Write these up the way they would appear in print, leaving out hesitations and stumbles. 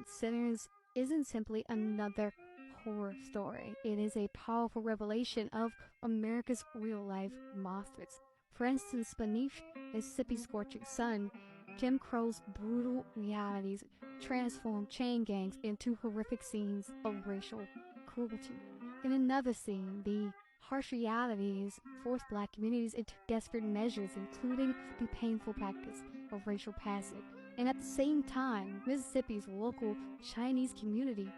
Sinners isn't simply another horror story. It is a powerful revelation of America's real-life monsters. For instance, beneath Mississippi's scorching sun, Jim Crow's brutal realities transform chain gangs into horrific scenes of racial cruelty. In another scene, the harsh realities force black communities into desperate measures, including the painful practice of racial passing. And at the same time, Mississippi's local Chinese community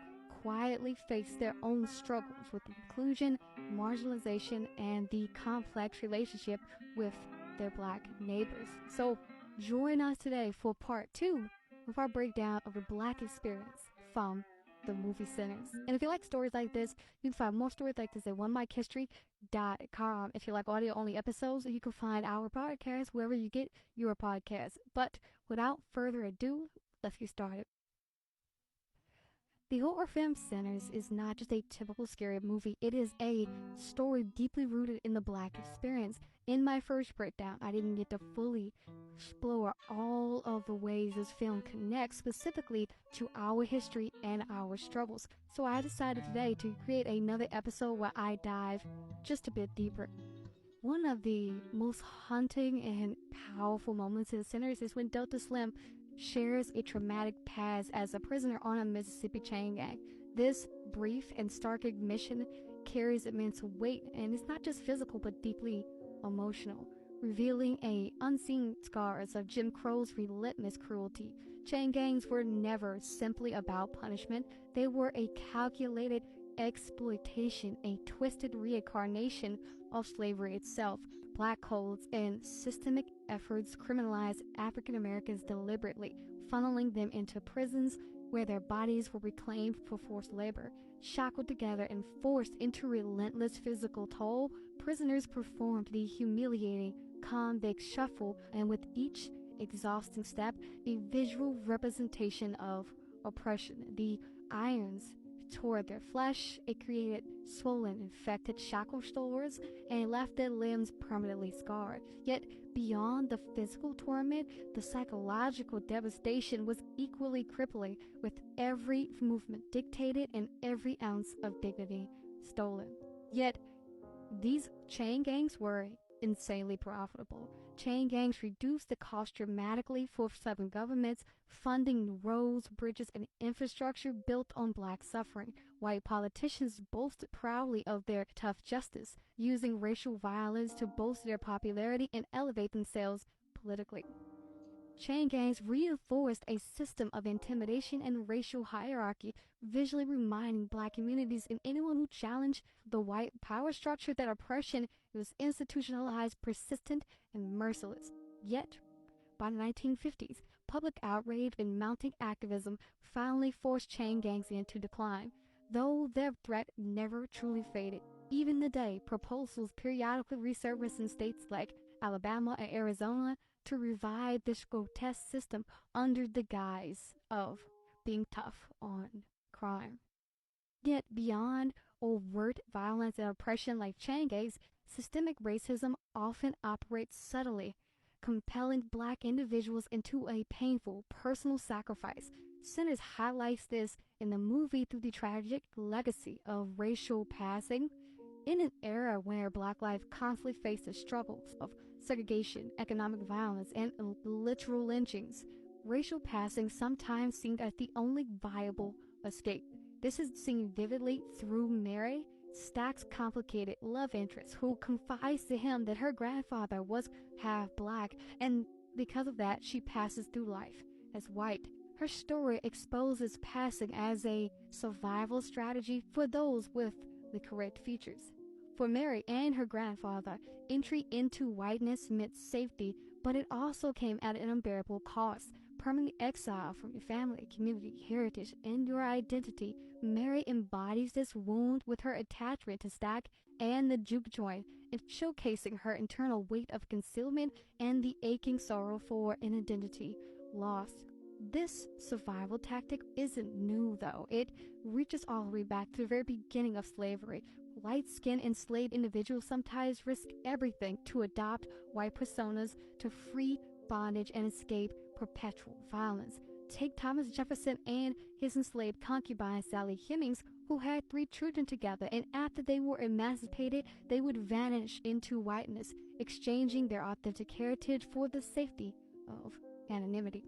quietly faced their own struggles with inclusion, marginalization, and the complex relationship with their black neighbors. So join us today for part 2 of our breakdown of the black experience from the movie Sinners. And if you like stories like this, you can find more stories like this at onemichistory.com. If you like audio-only episodes, you can find our podcast wherever you get your podcasts. But without further ado, let's get started. The horror film Sinners is not just a typical scary movie, it is a story deeply rooted in the black experience. In my first breakdown, I didn't get to fully explore all of the ways this film connects specifically to our history and our struggles. So I decided today to create another episode where I dive just a bit deeper. One of the most haunting and powerful moments in Sinners is when Delta Slim shares a traumatic past as a prisoner on a Mississippi chain gang. This brief and stark admission carries immense weight, and it's not just physical but deeply emotional, revealing unseen scars of Jim Crow's relentless cruelty. Chain gangs were never simply about punishment. They were a calculated exploitation, a twisted reincarnation of slavery itself. Black codes and systemic efforts criminalized African Americans deliberately, funneling them into prisons where their bodies were reclaimed for forced labor. Shackled together and forced into relentless physical toll, prisoners performed the humiliating convict shuffle, and with each exhausting step, a visual representation of oppression. The irons tore their flesh, it created swollen, infected shackle stores, and it left their limbs permanently scarred. Yet, beyond the physical torment, the psychological devastation was equally crippling, with every movement dictated and every ounce of dignity stolen. Yet, these chain gangs were insanely profitable. Chain gangs reduced the cost dramatically for Southern governments, funding roads, bridges, and infrastructure built on black suffering. White politicians boasted proudly of their tough justice, using racial violence to bolster their popularity and elevate themselves politically. Chain gangs reinforced a system of intimidation and racial hierarchy, visually reminding black communities and anyone who challenged the white power structure that oppression was institutionalized, persistent, and merciless. Yet, by the 1950s, public outrage and mounting activism finally forced chain gangs into decline, though their threat never truly faded. Even today, proposals periodically resurface in states like Alabama and Arizona to revive this grotesque system under the guise of being tough on crime. Yet beyond overt violence and oppression like chain gangs, systemic racism often operates subtly, compelling black individuals into a painful personal sacrifice. Sinners highlights this in the movie through the tragic legacy of racial passing. In an era where black life constantly faced the struggles of segregation, economic violence, and literal lynchings, racial passing sometimes seemed as the only viable escape. This is seen vividly through Mary, Stack's complicated love interest, who confides to him that her grandfather was half black, and because of that, she passes through life as white. Her story exposes passing as a survival strategy for those with the correct features. For Mary and her grandfather, entry into whiteness meant safety, but it also came at an unbearable cost. Permanent exile from your family, community, heritage, and your identity. Mary embodies this wound with her attachment to Stack and the juke joint, and showcasing her internal weight of concealment and the aching sorrow for an identity lost. This survival tactic isn't new, though. It reaches all the way back to the very beginning of slavery. Light-skinned enslaved individuals sometimes risk everything to adopt white personas to free bondage and escape perpetual violence. Take Thomas Jefferson and his enslaved concubine Sally Hemings, who had 3 children together, and after they were emancipated, they would vanish into whiteness, exchanging their authentic heritage for the safety of anonymity.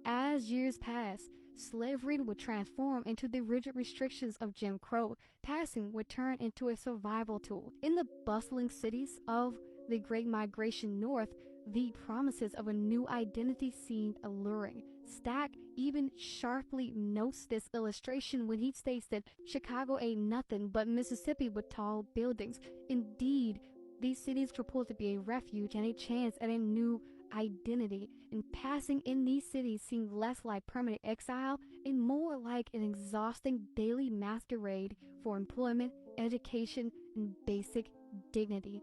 As years passed, slavery would transform into the rigid restrictions of Jim Crow. Passing would turn into a survival tool. In the bustling cities of the Great Migration North, the promises of a new identity seemed alluring. Stack even sharply notes this illustration when he states that Chicago ain't nothing but Mississippi with tall buildings. Indeed, these cities purport to be a refuge and a chance at a new identity, and passing in these cities seemed less like permanent exile and more like an exhausting daily masquerade for employment, education, and basic dignity.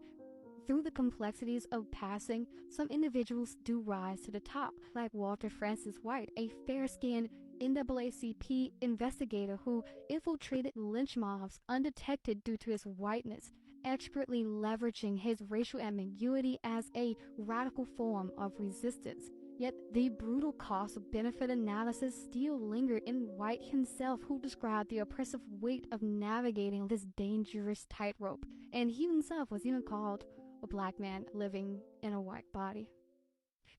Through the complexities of passing, some individuals do rise to the top, like Walter Francis White, a fair-skinned NAACP investigator who infiltrated lynch mobs undetected due to his whiteness, expertly leveraging his racial ambiguity as a radical form of resistance. Yet the brutal cost-benefit analysis still lingered in White himself, who described the oppressive weight of navigating this dangerous tightrope, and he himself was even called a black man living in a white body.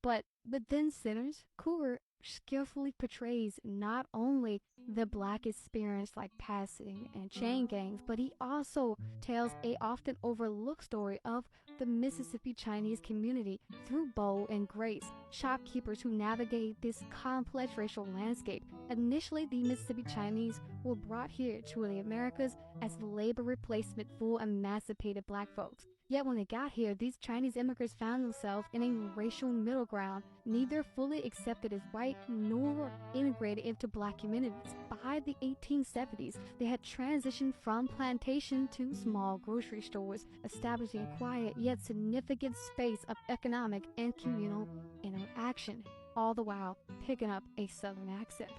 But within Sinners, Coogler skillfully portrays not only the black experience like passing and chain gangs, but he also tells a often overlooked story of the Mississippi Chinese community through Bo and Grace, shopkeepers who navigate this complex racial landscape. Initially, the Mississippi Chinese were brought here to the Americas as labor replacement for emancipated black folks. Yet when they got here, these Chinese immigrants found themselves in a racial middle ground, neither fully accepted as white nor integrated into black communities. By the 1870s, they had transitioned from plantation to small grocery stores, establishing a quiet yet significant space of economic and communal interaction, all the while picking up a southern accent.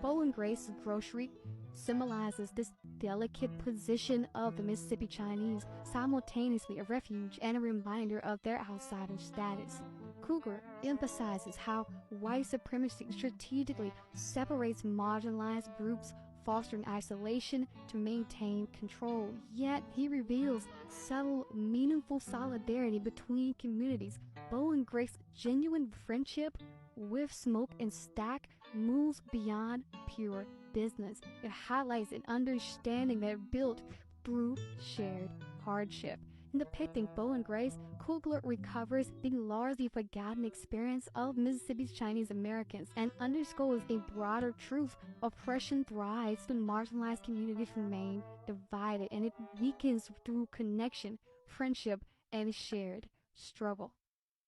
Bo and Grace's grocery symbolizes this delicate position of the Mississippi Chinese, simultaneously a refuge and a reminder of their outsider status. Coogler emphasizes how white supremacy strategically separates marginalized groups, fostering isolation to maintain control. Yet he reveals subtle, meaningful solidarity between communities. Bo and Grace's genuine friendship with Smoke and Stack moves beyond pure business. It highlights an understanding that built through shared hardship. In depicting Bo and Grace, Coogler recovers the largely forgotten experience of Mississippi's Chinese Americans and underscores a broader truth: oppression thrives when marginalized communities remain divided, and it weakens through connection, friendship, and shared struggle.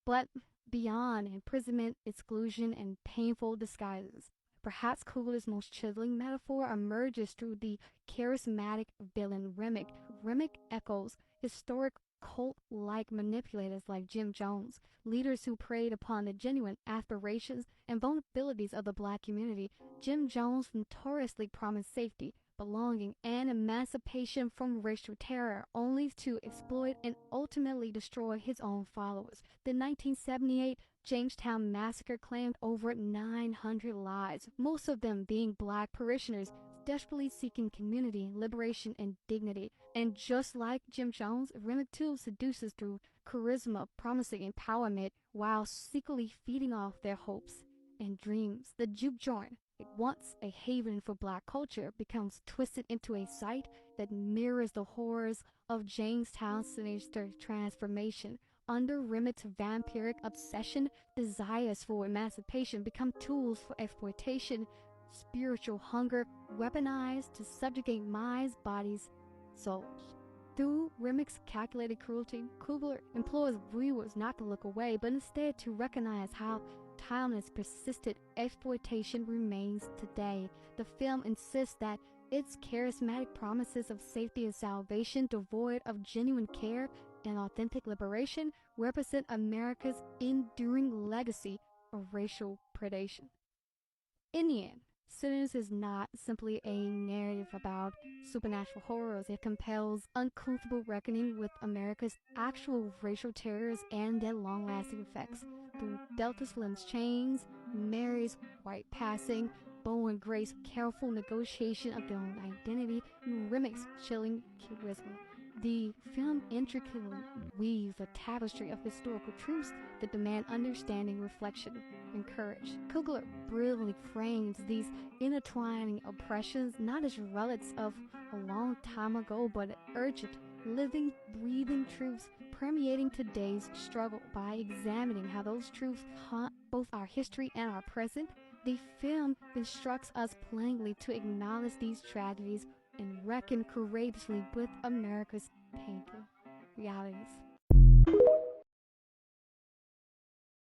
But beyond imprisonment, exclusion, and painful disguises, perhaps Coogler's most chiseling metaphor emerges through the charismatic villain Remick. Remick echoes historic cult-like manipulators like Jim Jones, leaders who preyed upon the genuine aspirations and vulnerabilities of the black community. Jim Jones notoriously promised safety, belonging, and emancipation from racial terror, only to exploit and ultimately destroy his own followers. The 1978 Jamestown massacre claimed over 900 lives, most of them being black parishioners desperately seeking community, liberation, and dignity. And just like Jim Jones, Remick too seduces through charisma, promising empowerment, while secretly feeding off their hopes and dreams. The juke joint, once a haven for black culture, becomes twisted into a site that mirrors the horrors of Jamestown's sinister transformation. Under Remick's vampiric obsession, desires for emancipation become tools for exploitation, spiritual hunger weaponized to subjugate minds, bodies, souls. Through Remick's calculated cruelty, Coogler implores viewers not to look away, but instead to recognize how timeless, persistent exploitation remains today. The film insists that its charismatic promises of safety and salvation, devoid of genuine care and authentic liberation, represent America's enduring legacy of racial predation. In the end, Sinners is not simply a narrative about supernatural horrors. It compels uncomfortable reckoning with America's actual racial terrors and their long-lasting effects. Through Delta Slim's chains, Mary's white passing, Bo and Grace's careful negotiation of their own identity, and Remick's chilling charisma, the film intricately weaves a tapestry of historical truths that demand understanding, reflection, and courage. Coogler brilliantly frames these intertwining oppressions not as relics of a long time ago, but urgent, living, breathing truths permeating today's struggle. By examining how those truths haunt both our history and our present, the film instructs us plainly to acknowledge these tragedies and reckon courageously with America's painful realities.